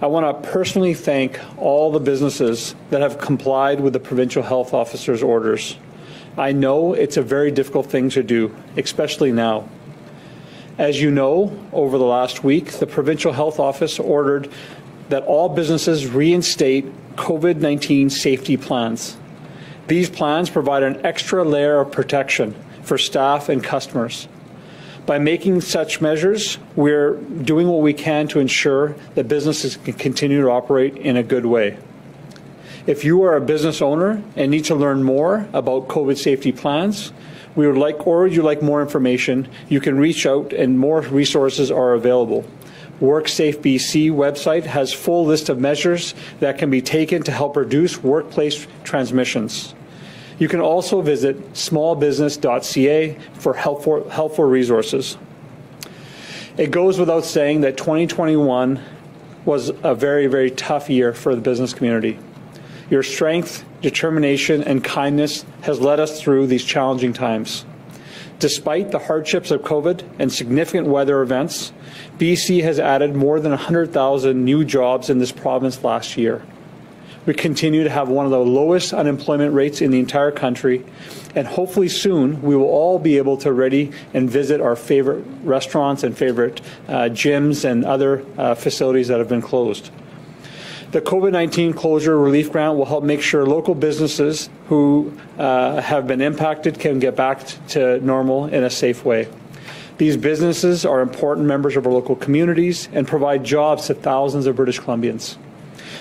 I want to personally thank all the businesses that have complied with the provincial health officer's orders. I know it's a very difficult thing to do, especially now. As you know, over the last week, the Provincial Health Office ordered that all businesses reinstate COVID-19 safety plans. These plans provide an extra layer of protection for staff and customers. By making such measures, we're doing what we can to ensure that businesses can continue to operate in a good way. If you are a business owner and need to learn more about COVID safety plans, or would you like more information, you can reach out and more resources are available. WorkSafe BC website has full list of measures that can be taken to help reduce workplace transmissions. You can also visit smallbusiness.ca for helpful resources. It goes without saying that 2021 was a very, very tough year for the business community. Your strength, determination, and kindness has led us through these challenging times. Despite the hardships of COVID and significant weather events, BC has added more than 100,000 new jobs in this province last year. We continue to have one of the lowest unemployment rates in the entire country, and hopefully soon we will all be able to ready and visit our favorite restaurants and favorite gyms and other facilities that have been closed. The COVID-19 closure relief grant will help make sure local businesses who have been impacted can get back to normal in a safe way. These businesses are important members of our local communities and provide jobs to thousands of British Columbians.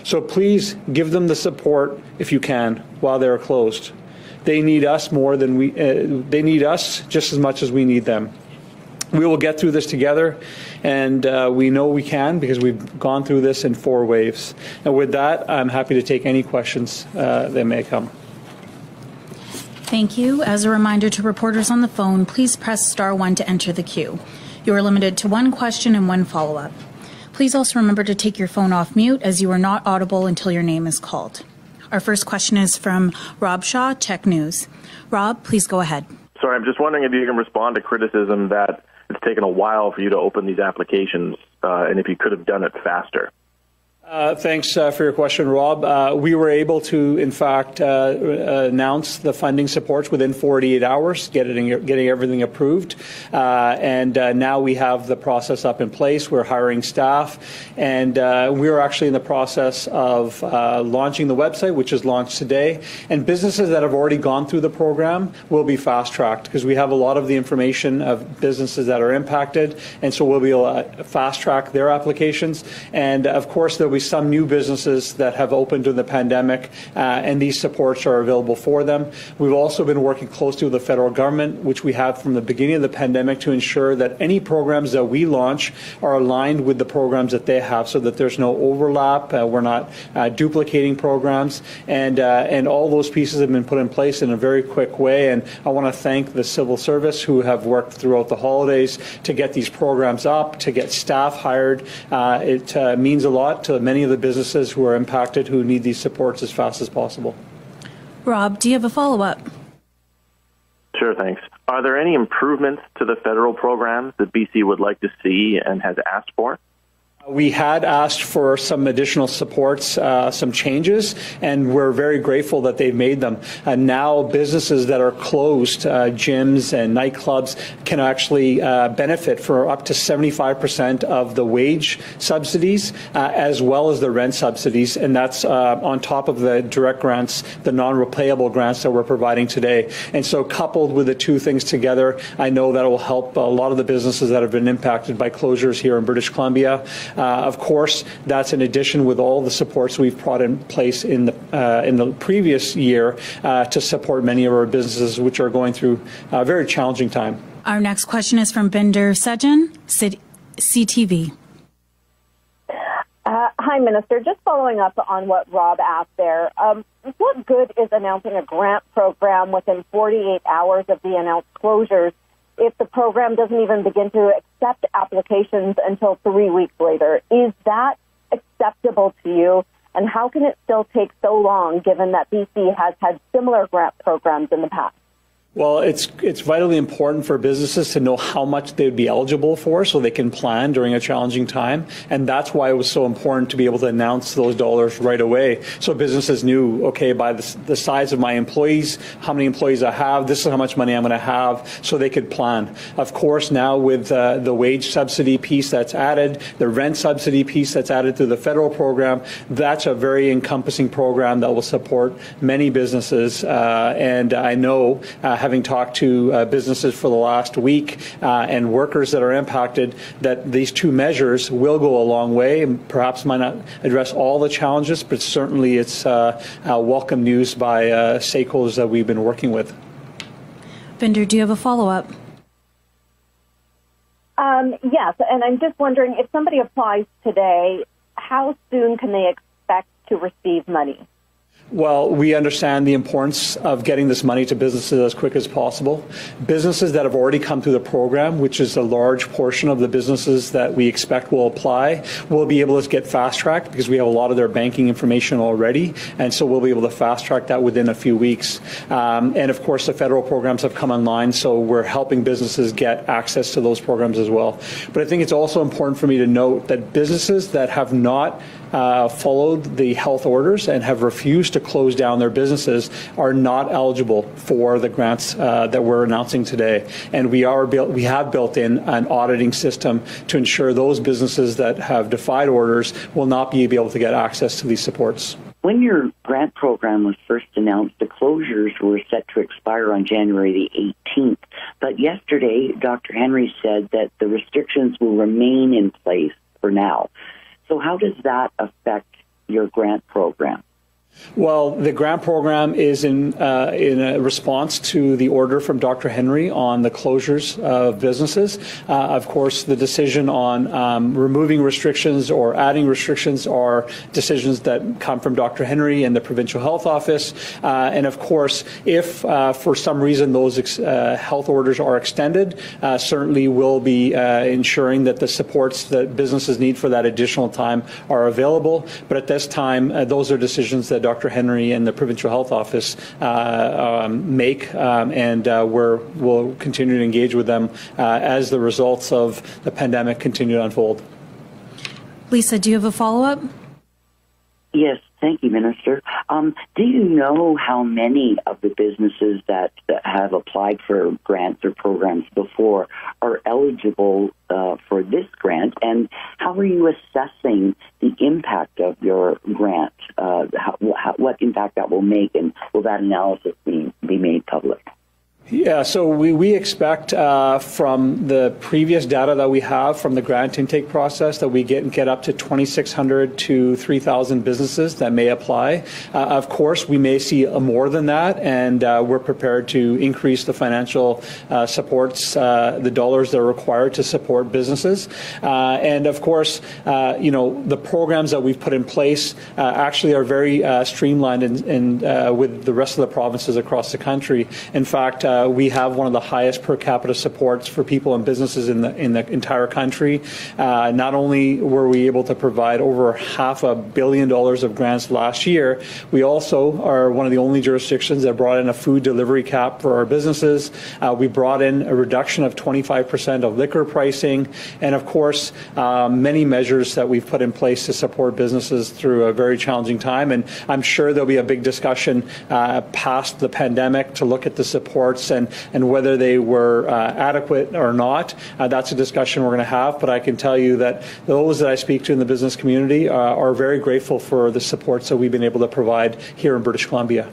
So please give them the support if you can while they're closed. They need us more than they need us just as much as we need them. We will get through this together, and we know we can because we've gone through this in 4 waves. And with that, I'm happy to take any questions that may come. Thank you. As a reminder to reporters on the phone, please press *1 to enter the queue. You are limited to 1 question and 1 follow-up. Please also remember to take your phone off mute as you are not audible until your name is called. Our first question is from Rob Shaw, Check News. Rob, please go ahead. Sorry, I'm just wondering if you can respond to criticism that it's taken a while for you to open these applications, and if you could have done it faster. Thanks for your question, Rob. We were able to, in fact, announce the funding supports within 48 hours, getting everything approved. And now we have the process up in place. We're hiring staff. And we're actually in the process of launching the website, which is launched today. And businesses that have already gone through the program will be fast-tracked because we have a lot of the information of businesses that are impacted. And so we'll be able to fast-track their applications. And, of course, there'll be some new businesses that have opened during the pandemic, and these supports are available for them. We've also been working closely with the federal government, which we have from the beginning of the pandemic, to ensure that any programs that we launch are aligned with the programs that they have so that there's no overlap. We're not duplicating programs, and all those pieces have been put in place in a very quick way. And I want to thank the civil service who have worked throughout the holidays to get these programs up, to get staff hired. It means a lot to many of the businesses who are impacted who need these supports as fast as possible. Rob, do you have a follow-up? Sure, thanks. Are there any improvements to the federal programs that BC would like to see and has asked for? We had asked for some additional supports, some changes, and we're very grateful that they've made them. Now businesses that are closed, gyms and nightclubs, can actually benefit for up to 75% of the wage subsidies as well as the rent subsidies, and that's on top of the direct grants, the non-repayable grants that we're providing today. And so coupled with the two things together, I know that will help a lot of the businesses that have been impacted by closures here in British Columbia. Of course, that's in addition with all the supports we've brought in place in the previous year to support many of our businesses which are going through a very challenging time. Our next question is from Binder Sejan, CTV. Hi, Minister. Just following up on what Rob asked there, what good is announcing a grant program within 48 hours of the announced closures if the program doesn't even begin to accept applications until 3 weeks later? Is that acceptable to you? And how can it still take so long, given that BC has had similar grant programs in the past? Well, it's vitally important for businesses to know how much they'd be eligible for so they can plan during a challenging time. And that's why it was so important to be able to announce those dollars right away so businesses knew, okay, by the size of my employees, how many employees I have, this is how much money I'm going to have, so they could plan. Of course, now with the wage subsidy piece that's added, the rent subsidy piece that's added to the federal program, that's a very encompassing program that will support many businesses. And I know, having talked to businesses for the last week and workers that are impacted, that these two measures will go a long way and perhaps might not address all the challenges, but certainly it's welcome news by stakeholders that we've been working with. Vinder, do you have a follow-up? Yes, and I'm just wondering, if somebody applies today, how soon can they expect to receive money? Well, we understand the importance of getting this money to businesses as quick as possible. Businesses that have already come through the program, which is a large portion of the businesses that we expect will apply, will be able to get fast-tracked because we have a lot of their banking information already, and so we'll be able to fast-track that within a few weeks. And, of course, the federal programs have come online, so we're helping businesses get access to those programs as well. But I think it's also important for me to note that businesses that have not followed the health orders and have refused to close down their businesses are not eligible for the grants that we're announcing today. And we have built in an auditing system to ensure those businesses that have defied orders will not be able to get access to these supports. When your grant program was first announced, the closures were set to expire on January the 18th. But yesterday, Dr. Henry said that the restrictions will remain in place for now. So how does that affect your grant program? Well, the grant program is in a response to the order from Dr. Henry on the closures of businesses. Of course, the decision on removing restrictions or adding restrictions are decisions that come from Dr. Henry and the Provincial Health Office. And of course, if for some reason those health orders are extended, certainly we'll be ensuring that the supports that businesses need for that additional time are available. But at this time, those are decisions that Dr. Henry and the Provincial Health Office make, and we'll continue to engage with them as the results of the pandemic continue to unfold. Lisa, do you have a follow-up? Yes, thank you, Minister. Do you know how many of the businesses that have applied for grants or programs before are eligible for this grant, and how are you assessing the impact of your grant? What impact that will make, and will that analysis be made public? Yeah, so we expect from the previous data that we have from the grant intake process that we get up to 2,600 to 3,000 businesses that may apply. Of course, we may see more than that, and we're prepared to increase the financial supports, the dollars that are required to support businesses. And of course, the programs that we've put in place actually are very streamlined and with the rest of the provinces across the country. In fact, we have one of the highest per capita supports for people and businesses in the entire country. Not only were we able to provide over $500 million of grants last year, we also are one of the only jurisdictions that brought in a food delivery cap for our businesses. We brought in a reduction of 25% of liquor pricing, and of course, many measures that we've put in place to support businesses through a very challenging time. And I'm sure there'll be a big discussion past the pandemic to look at the supports and whether they were adequate or not. That's a discussion we're going to have, but I can tell you that those that I speak to in the business community are very grateful for the supports that we've been able to provide here in British Columbia.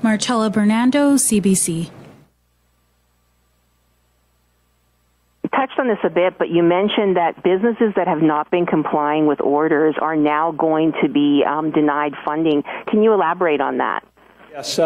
Marcella Bernardo, CBC. You touched on this a bit, but you mentioned that businesses that have not been complying with orders are now going to be denied funding. Can you elaborate on that? Yes,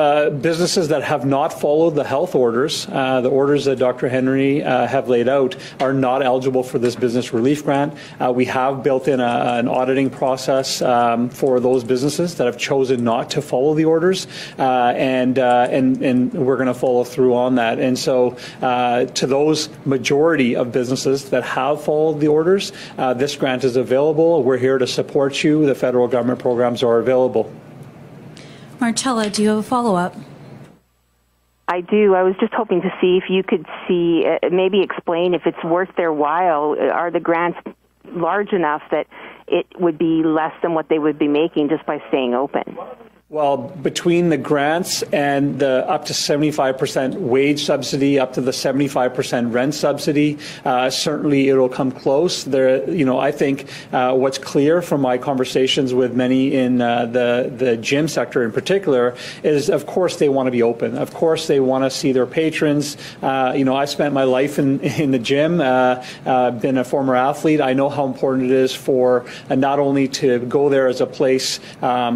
businesses that have not followed the health orders, the orders that Dr. Henry have laid out, are not eligible for this business relief grant. We have built in an auditing process for those businesses that have chosen not to follow the orders, and we're going to follow through on that. And so to those majority of businesses that have followed the orders, this grant is available. We're here to support you. The federal government programs are available. Marcella, do you have a follow-up? I do. I was just hoping to see if you could maybe explain if it's worth their while. Are the grants large enough that it would be less than what they would be making just by staying open? Well, between the grants and the up to 75% wage subsidy, up to the 75% rent subsidy, certainly it'll come close. I think what's clear from my conversations with many in the gym sector in particular is, of course, they want to be open. Of course, they want to see their patrons. I spent my life in the gym, been a former athlete. I know how important it is for not only to go there as a place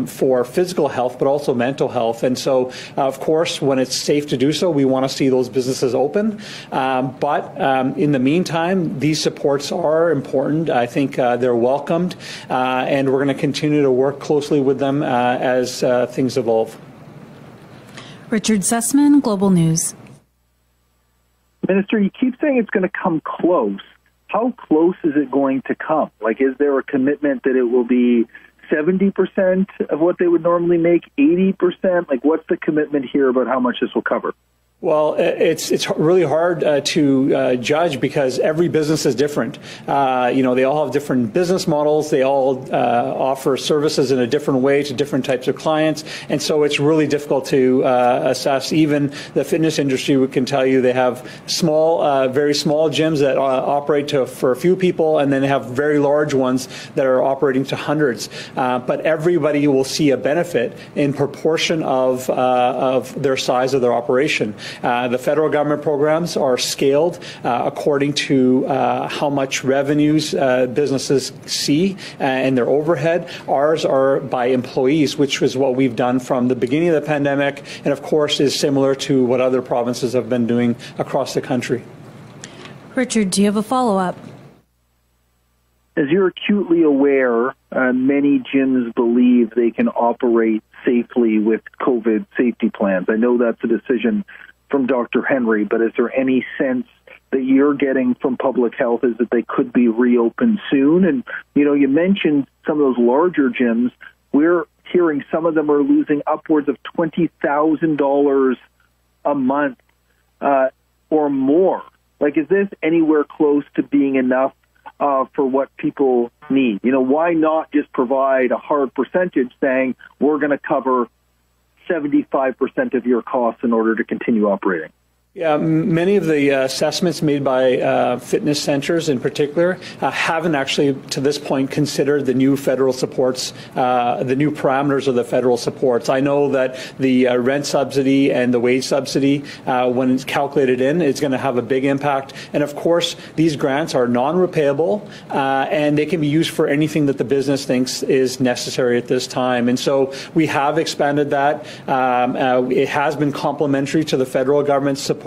for physical health, but also mental health. And so, of course, when it's safe to do so, we want to see those businesses open. But in the meantime, these supports are important. I think they're welcomed, and we're going to continue to work closely with them as things evolve. Richard Sussman, Global News. Minister, you keep saying it's going to come close. How close is it going to come? Like, is there a commitment that it will be 70% of what they would normally make, 80%? Like, what's the commitment here about how much this will cover? Well, it's really hard to judge because every business is different. They all have different business models. They all offer services in a different way to different types of clients. And so it's really difficult to assess. Even the fitness industry can tell you they have very small gyms that operate for a few people, and then they have very large ones that are operating to hundreds. But everybody will see a benefit in proportion of their size of their operation. The federal government programs are scaled according to how much revenues businesses see and their overhead. Ours are by employees, which is what we've done from the beginning of the pandemic, and of course is similar to what other provinces have been doing across the country. Richard, do you have a follow-up? As you're acutely aware, many gyms believe they can operate safely with COVID safety plans. I know that's a decision from Dr. Henry, but is there any sense that you're getting from public health is that they could be reopened soon? And, you mentioned some of those larger gyms. We're hearing some of them are losing upwards of $20,000 a month or more. Like, is this anywhere close to being enough for what people need? Why not just provide a hard percentage saying we're going to cover 75% of your costs in order to continue operating? Yeah, many of the assessments made by fitness centers in particular haven't actually, to this point, considered the new federal supports, the new parameters of the federal supports. I know that the rent subsidy and the wage subsidy, when it's calculated in, is going to have a big impact. And of course, these grants are non-repayable, and they can be used for anything that the business thinks is necessary at this time. And so we have expanded that. It has been complementary to the federal government's support.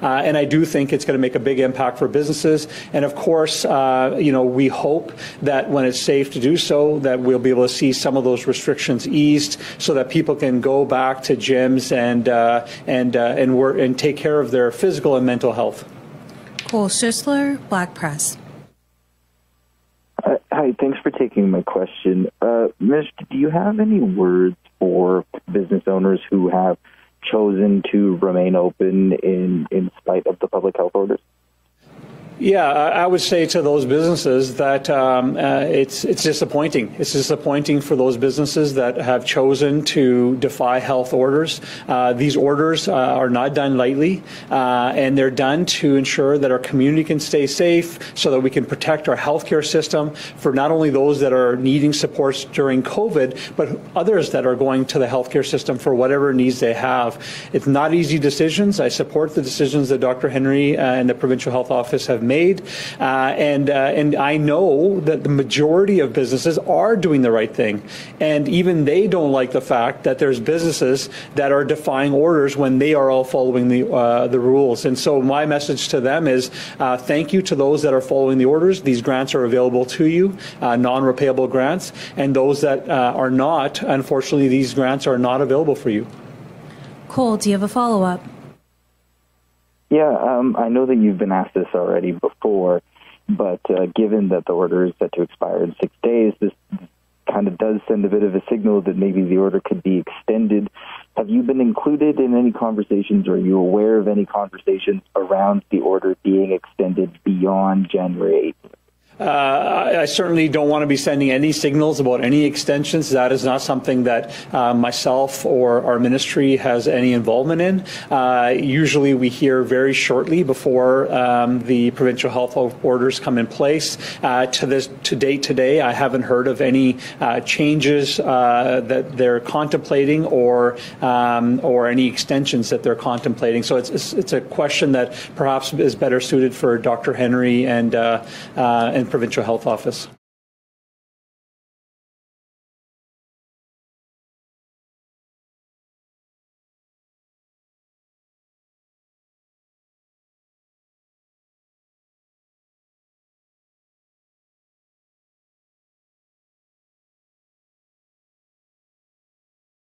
And I do think it's going to make a big impact for businesses. And of course, we hope that when it's safe to do so, that we'll be able to see some of those restrictions eased so that people can go back to gyms and work and take care of their physical and mental health. Cole Schussler, Black Press. Hi, thanks for taking my question. Minister, do you have any words for business owners who have chosen to remain open in spite of the public health orders? Yeah, I would say to those businesses that it's disappointing. It's disappointing for those businesses that have chosen to defy health orders. These orders are not done lightly, and they're done to ensure that our community can stay safe so that we can protect our healthcare system for not only those that are needing supports during COVID, but others that are going to the healthcare system for whatever needs they have. It's not easy decisions. I support the decisions that Dr. Henry and the Provincial Health Office have made, and I know that the majority of businesses are doing the right thing, and even they don't like the fact that there's businesses that are defying orders when they are all following the rules. And so my message to them is thank you to those that are following the orders. These grants are available to you, non-repayable grants, and those that are not, unfortunately, these grants are not available for you. Cole, do you have a follow-up? Yeah, I know that you've been asked this already before, but given that the order is set to expire in 6 days, this kind of does send a bit of a signal that maybe the order could be extended Have you been included in any conversations, or are you aware of any conversations around the order being extended beyond January 8th? I certainly don't want to be sending any signals about any extensions. That is not something that myself or our ministry has any involvement in. Usually we hear very shortly before the provincial health orders come in place. To date today, I haven't heard of any changes that they're contemplating or any extensions that they're contemplating. So it's a question that perhaps is better suited for Dr. Henry and Provincial Health Office.